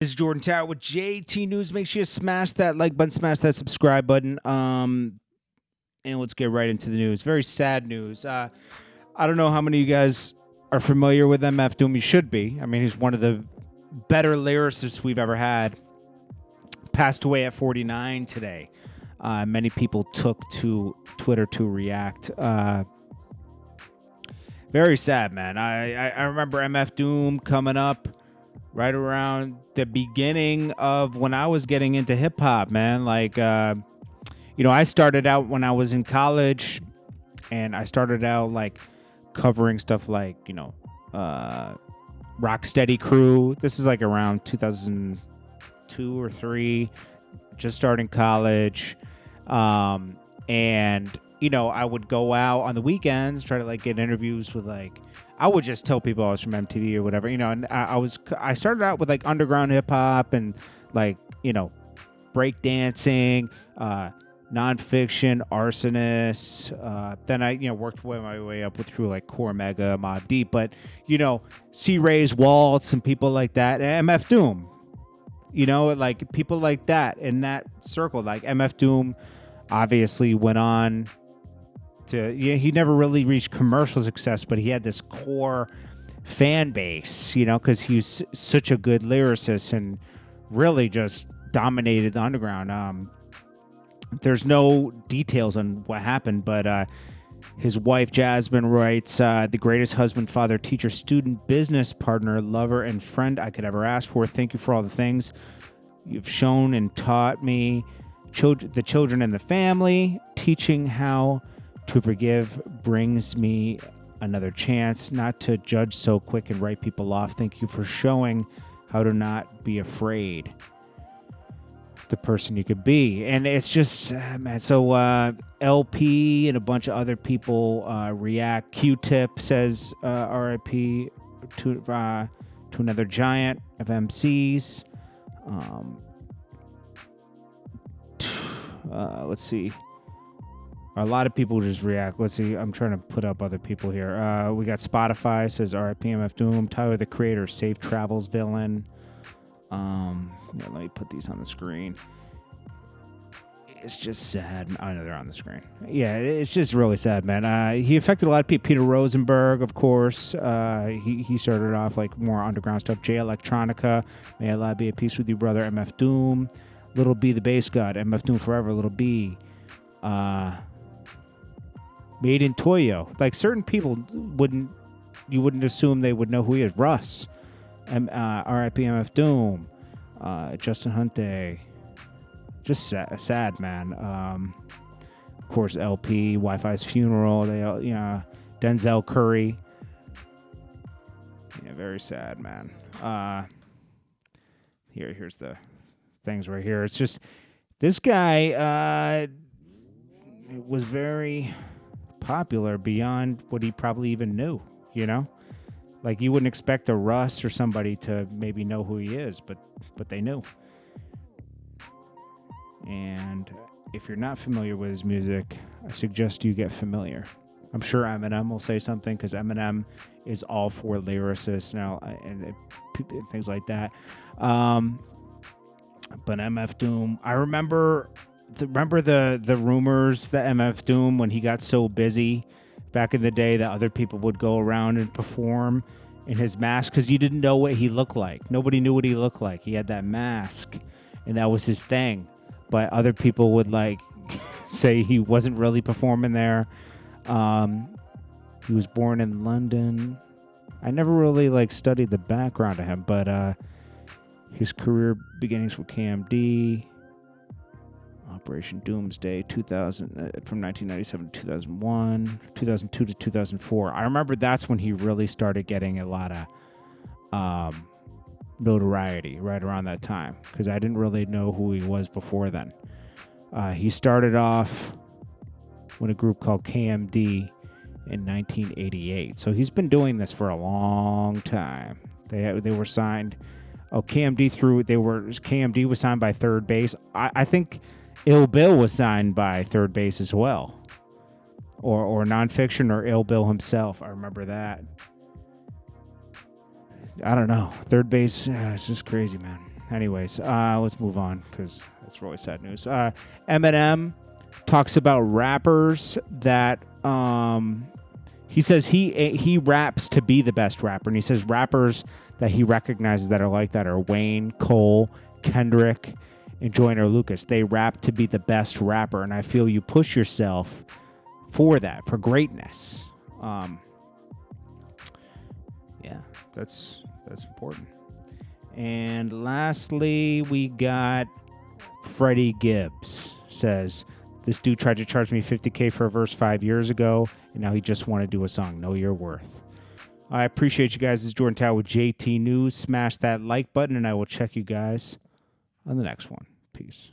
This is Jordan Tower with JT News. Make sure you smash that like button, smash that subscribe button. And let's get right into the news. Very sad news. I don't know how many of you guys are familiar with MF Doom. You should be. I mean, he's one of the better lyricists we've ever had. Passed away at 49 today. Many people took to Twitter to react. Very sad, man. I remember MF Doom coming up right around the beginning of when I was getting into hip hop, man. Like, I started out when I was in college, and I started out like covering stuff like, Rocksteady Crew. This is like around 2002 or 3, just starting college. And I would go out on the weekends, try to like get interviews with like, I would just tell people I was from MTV or whatever, and I started out with like underground hip hop and like, break dancing, nonfiction, arsonists. Then I, worked my way up through like Core Mega, Mobb Deep, but, C. Ray's Waltz and people like that, and MF Doom, like people like that in that circle, like MF Doom obviously went on to, he never really reached commercial success, but he had this core fan base, because he was such a good lyricist and really just dominated the underground. There's no details on what happened, but his wife Jasmine writes, the greatest husband, father, teacher, student, business partner, lover, and friend I could ever ask for. Thank you for all the things you've shown and taught me, the children and the family. Teaching how to forgive brings me another chance not to judge so quick and write people off. Thank you for showing how to not be afraid. The person you could be. And it's just, man. So LP and a bunch of other people react. Q-Tip says RIP to another giant of MCs. Let's see. A lot of people just react. Let's see. I'm trying to put up other people here. We got Spotify says RIP MF Doom. Tyler the Creator, Safe Travels villain. Let me put these on the screen. It's just sad. I know they're on the screen. Yeah, it's just really sad, man. He affected a lot of people. Peter Rosenberg, of course. He started off like more underground stuff. Jay Electronica, May Allah be at peace with you, brother. MF Doom, Little B the Bass God, MF Doom forever. Little B, Made in Toyo. Like certain people you wouldn't assume they would know who he is. Russ, R.I.P. MF Doom, Justin Hunte. Just sad, man. Of course, LP, Wi-Fi's funeral. They all, Denzel Curry. Yeah, very sad, man. Here's the things right here. It's just this guy was very popular beyond what he probably even knew. Like you wouldn't expect a Russ or somebody to maybe know who he is, but they knew. And if you're not familiar with his music, I suggest you get familiar. I'm sure Eminem will say something because Eminem is all for lyricists now and things like that. But MF Doom, I remember the rumors that MF Doom, when he got so busy back in the day, that other people would go around and perform in his mask because you didn't know what he looked like. Nobody knew what he looked like. He had that mask, and that was his thing. But other people would like say he wasn't really performing there. He was born in London. I never really like studied the background of him, but his career beginnings with KMD, Operation Doomsday, 2000 from 1997 to 2001, 2002 to 2004. I remember that's when he really started getting a lot of notoriety right around that time because I didn't really know who he was before then. He started off with a group called KMD in 1988. So he's been doing this for a long time. They were signed. KMD was signed by Third Base. I think Ill Bill was signed by Third Base as well, or Nonfiction or Ill Bill himself. I remember that. I don't know. Third Base, it's just crazy, man. Anyways, let's move on because that's really sad news. Eminem talks about rappers that he says he raps to be the best rapper, and he says rappers that he recognizes that are like that are Wayne, Cole, Kendrick, and Joyner Lucas. They rap to be the best rapper, and I feel you push yourself for that, for greatness. Yeah, that's important. And lastly, we got Freddie Gibbs says, this dude tried to charge me $50K for a verse 5 years ago, and now he just want to do a song. Know your worth. I appreciate you guys. This is Jordan Tower with JT News. Smash that like button, and I will check you guys on the next one. Peace.